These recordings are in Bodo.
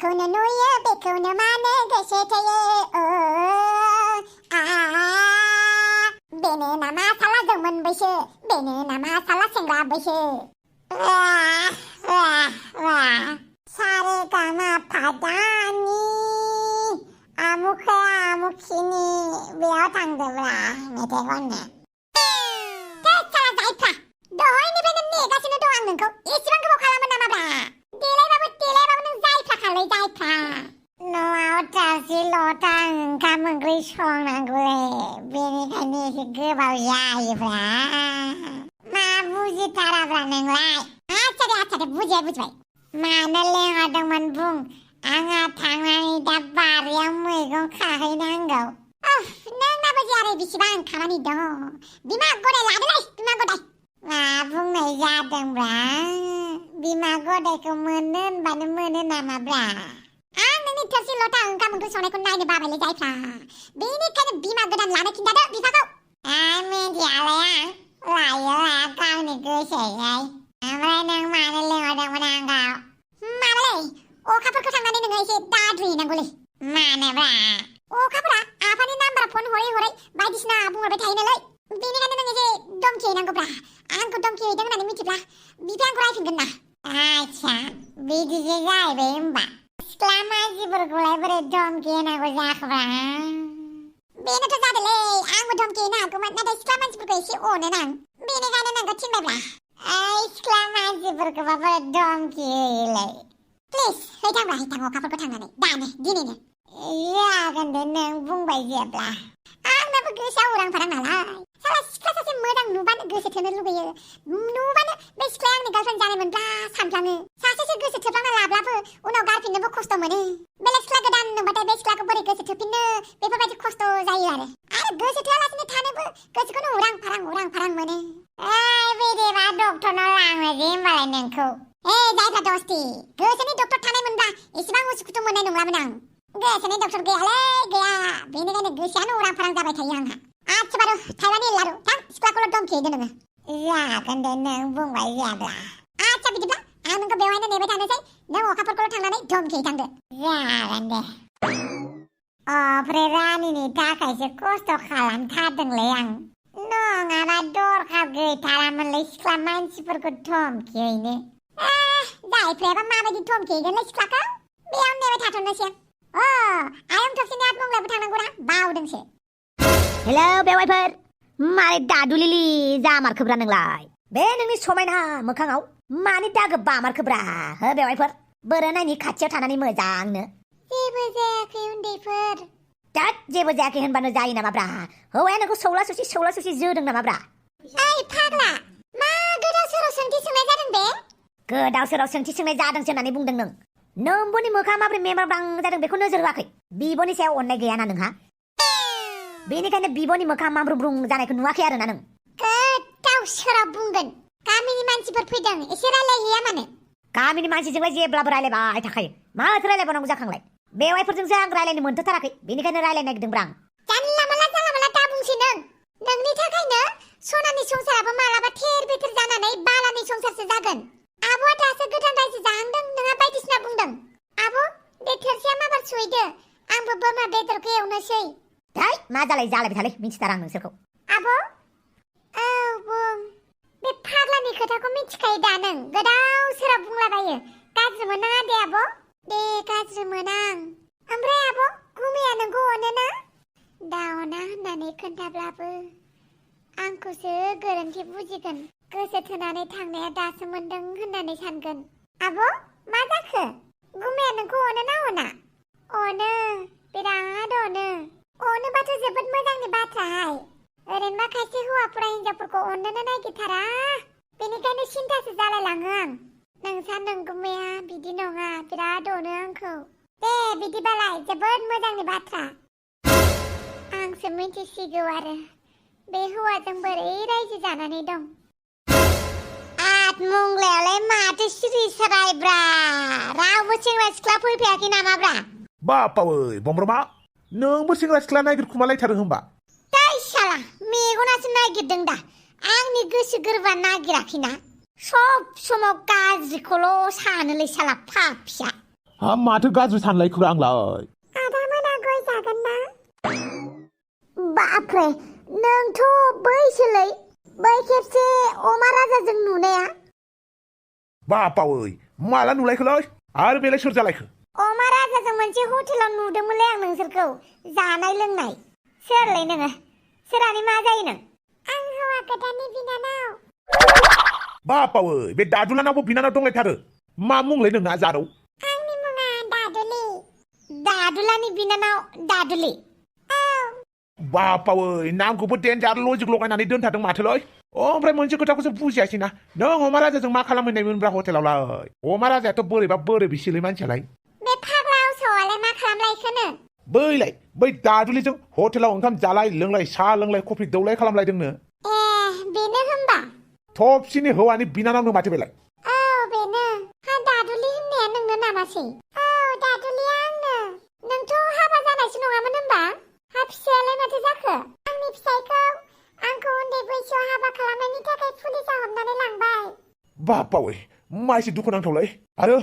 बेखौनो नुयो बेखौनो मानो गोसो थोयो बेनो नामा साला जौमोन बैसो बेनो नामा साला सेंग्रा बैसो सारे गामा फादानि आमुखो आमुखिनि बेयाव थांदोब्रा मेथाइ खननो साला जायफ्रा दहायनिफ्रायनो नेगासिनो दं आं नोंखौ एसेबां गोबाव खालामो नामाब्रा देलायबाबो नों जायफ्रा खालै जायफ्रा न'आव थोरसि लथा ओंखाम ओंख्रि संनांगौलै बेनिखायनो एसे गोबाव जायोब्रा मा बुजिथाराब्रा नोंलाय आच्छा दे बुजिबाय मानो लेंहरदोंमोन बुं आंहा थांनानै दा बारियाव मैगं खाहैनांगौ नोंनाबो जेरै बेसेबां खामानि दङ बिमा गदाय लादोलै बिमा गदाय मा बुंनाय जादोंब्रा बिमा गदायखौ मोनो होनबानो मोनो नामाब्रा आं नोंनि थोरसि लथा ओंखाम ओंख्रि संनायखौ नायनो बाबायलै जायफ्रा बेनिखायनो बिमा गोदान लानो खिन्थादो बिफाखौ मिथियालै आं लायो लाया गावनि गोसोयै ओमफ्राय नों मानो लेंहरदोंमोन आंखौ माबालै अखाफोरखौ थांनानै नोङो एसे दाद्रिहैनांगौलै मानोब्रा अखाफोरा आफानि नाम्बाराव फन हरै बायदिसिना बुंहरबाय थायो नालाय बेनिखायनो नों एसे धमखिहैनांगौब्रा आंखौ धमखिहैदों होननानै मिथिब्ला बिफाया आंखौ रायफिनगोन ना आच्छा बिदिसो जाहैबाय होमबा सिख्ला मानसिफोरखौलाय बोरै धमखि होनांगौ जाखोब्रा बेनोथ' जादोंलै आंबो धमखि होनो हागौमोन नाथाय सिख्ला मानसिफोरखौ एसे अनो आं बेनिखायनो नोंखौ थिनबायब्रा सिख्ला मानसिफोरखौबा बोरै धमखि होयोलै प्लिज हैथां अखाफोरखौ थांनानै दानो दिनैनो जागोन दे नों बुंबाय जेब्ला आंनाबो गोसोआ उरां फारां नालाय साला सिख्ला सासे मोजां नुबानो गोसो थोनो लुगैयो नुबानो बे सिख्लाया आंनि गार्लफ्रेन्ड जानायमोनब्ला सानफ्लाङो सासेसो गोसो थोफ्लांना लाब्लाबो उनाव गारफिननोबो खस्थ' मोनो बेलेग सिख्ला गोदान नुबाथाय बे सिख्लाखौ बोरै गोसो थोफिननो बेफोरबायदि खस्थ' जायो आरो गोसो थोआलासिनो थानोबो गोसोखौनो उरां फारां मोनो बिदिबा डक्टरनाव लांनोसै होमबालाय नोंखौ जायफ्रा दस्ति गोसोनि डक्टर थानायमोनब्ला एसेबां उसुखुथु मोननाय नंलामोन आं गोसोनि डक्टर गैयालै गैया बेनिखायनो गोसोआनो उरां फारां जाबाय थायो आंहा आच्छा बारु थाइबानि लारु थां सिख्लाखौल' धमखिहैदो नोङो जागोन दे नों बुंबाय जेब्ला आच्छा बिदिब्ला आं नोंखौ बेवहायनो नेबाय थानोसै नों अखाफोरखौल' थांनानै धमखिहैथांदो जागोन दे ओमफ्राय रानिनि थाखायसो खस्थ' खालामथारदोंलै आं नङाबा दरखार गैथारामोनलै सिख्ला मानसिफोरखौ धमखिहैनो जायफ्रायाबा माबायदि धमखिहैगोनलै सिख्लाखौ बेयाव नेबाय थाथ'नोसै आं आयं थबसिनि आतमंगलाबो थांनांगौना बावदोंसो हेलौ बेवाइफोर मारै दादुलिलि जामारखोब्रा नोंलाय बे नोंनि समायना मोखाङाव मानि दागो बामारखोब्रा हो बेवाइफोर बोरोनायनि खाथियाव थानानै मोजांनो जेबो जायाखै उन्दैफोर दाद जेबो जायाखै होनबानो जायो नामाब्रा हौवाया नोंखौ सौला सुसि जोदों नामाब्रा ओइ फाग्ला मा गोदाव सोराव सोंथि सोंनाय जादों बे गोदाव सोराव सोंथि सोंनाय जादोंसो होननानै बुंदों नों नोंबोनि मोखाङा माबोरै मेमारब्रां जादों बेखौ नोजोर होआखै बिब'नि सायाव अननाय गैयाना नोंहा बेनिखायनो बिब'नि मोखाङा मामब्रुं जानायखौ नुवाखै आरोना नों गोदाव सोराव बुंगोन गामिनि मानसिफोर फैदों एसे रायलायहैया मानो गामिनि मानसिजोंलाय जेब्लाबो रायलायबाय थाखायो माथो रायलायबावनांगौ जाखांलाय बेवाइफोरजोंसो आं रायलायनो मोनथ'थाराखै बेनिखायनो रायलायनो नागिरदोंब्रा आं जानला माला दा बुंसै नोंनि थाखायनो सनानि संसाराबो मालाबा थेर बेथेर जानानै बालानि संसारसो जागोन आब'आ दासो गोदान रायजो जाहांदों नोंहा बायदिसिना बुंदों आब' बे थोरसिया माबार सुहैदो आंबो बोरमा बेदरखौ एवनोसै दाय मा जालायबाय थालै मिथिथारा आं नोंसोरखौ आब' औ बुं बे फाग्लानि खोथाखौ मिथिखायो दा नों गोदाव सोराव बुंलाबायो गाज्रि मोनाङा दे आब' दे गाज्रि मोनां ओमफ्राय आब' गुमैया नोंखौ अनोना दा अना होननानै खोन्थाब्लाबो आंखौसो गोरोन्थि बुजिगोन गोसो थोनानै थांनाया दासो मोनदों होननानै सानगोन आब' मा जाखो गुमैया नोंखौ अनोना अना अनो बिराद अनोबाथ' जोबोद मोजांनि बाथ्राहाय ओरैनोबा खायसे हौवाफोरा हिनजावफोरखौ अननोनो नागिरथारा बेनिखायनो सिन्थासो जालायलाङो आं नोंसा नोंगुमैया बिदि नङा बिराद अनो आंखौ दे बिदिबालाय जोबोद मोजांनि बाथ्रा आंसो मिथिसिगौ आरो बे हौवाजों बोरै रायजो जानानै दं आतमंगलायालाय माथो सिरि सारायब्रा रावबो सेंग्रा सिख्ला फैफायाखै नामाब्रा बापावै बमब्रमा नोंबो सेंग्रा सिख्ला नागिरखुमालायथारो होमबा दाय साला मेगनासो नागिरदों दा आंनि गोसो गोरबोआ नागिराखैना सब समाव गाज्रिखौल' सानोलै साला पापिया माथो गाज्रि सानलायखो आंलाय आदा मोना गय जागोन ना बाप्रे नोंथ' बैसोलै बै खेबसे अमा राजाजों नुनाया बापावै माला नुलायखोलै आरो बेलाय सोर जालायखो अमा राजाजों मोनसे हटेलाव नुदोंमोनलै आं नोंसोरखौ जानाय लोंनाय सोरलै नोङो सोरानि मा जायो नों आं हौवा गोदाननि बिनानाव बापावै बे दादुलानावबो बिनानाव दंलायथारो मा मुंलै नोंना जारौ आंनि मुङा दादुलि दादुलानि बिनानाव दादुलि बापावै नामखौबो डेन्जार लजिक लगायनानै दोनथारदों माथोलै ओमफ्राय मोनसे खोथाखौसो बुजियासैना नों अमा राजाजों मा खालामहैनायमोनब्रा हटेलावलाय अमा राजायाथ' बोरैबा बिसिलै मानसियालाय बे फाग्ला आवसौआलाय मा खालामलायखोनो बैलाय बै दादुलिजों हटेलाव ओंखाम जालाय लोंलाय साहा लोंलाय कफि दौलाय खालामलायदोंनो बेनो होमबा थबसिनि हौवानि बिनानावनो माथो बेलाय औ बेनो हा दादुलि होननाया नोंनो नामासै औ दादुलिया आंनो नोंथ' हाबा जानायसो नङामोन होमबा हा फिसायालाय माथो जाखो आंनि फिसायखौ आंखौ उन्दै बैसोआव हाबा खालामनायनि थाखाय पुलिसा हमनानै लांबाय बापावै मा एसे दुखुनांथावलै आरो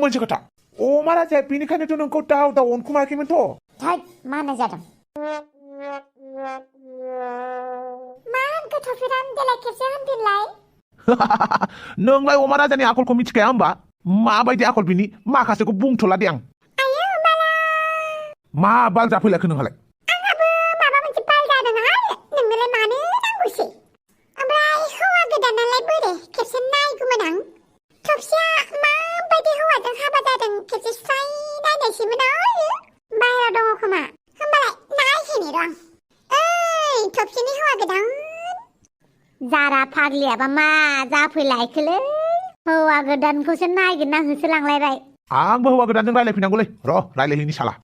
मोनसे खोथा अमा राजाया बेनिखायनोथ' नोंखौ दाव अनखुमायाखैमोनथ' थोद मा होननाय जादों मा होनखो थफिराम देलाय खेबसे होनफिनलाय नोंलाय अमा राजानि आखलखौ मिथिखाया होमबा माबायदि आखल बिनि माखासेखौ बुंथ'ला दे आं आयो बाला मा बाल जाफैलायखो नोंहालाय आंहाबो माबा मोनसे बाल जादोंहाय नोंनोलाय मानो नांगौसै ओमफ्राय हौवा गोदानालाय बोरे खेबसे नायगौमोन आं थफसिया माबायदि हौवाजों हाबा जादों खेबसे स्राय नायनायसैमोन आयो बाहेराव दङ खोमा होमबालाय नायहैनि र' ओइ थफसिनि हौवा गोदान जारा फाग्लियाबा मा जाफैलायखोलै हौवा गोदानखौसो नागिरना होसोलांलायबाय आंबो हौवा गोदानजों रायलायफैनांगौलै र' रायलायहैनि साला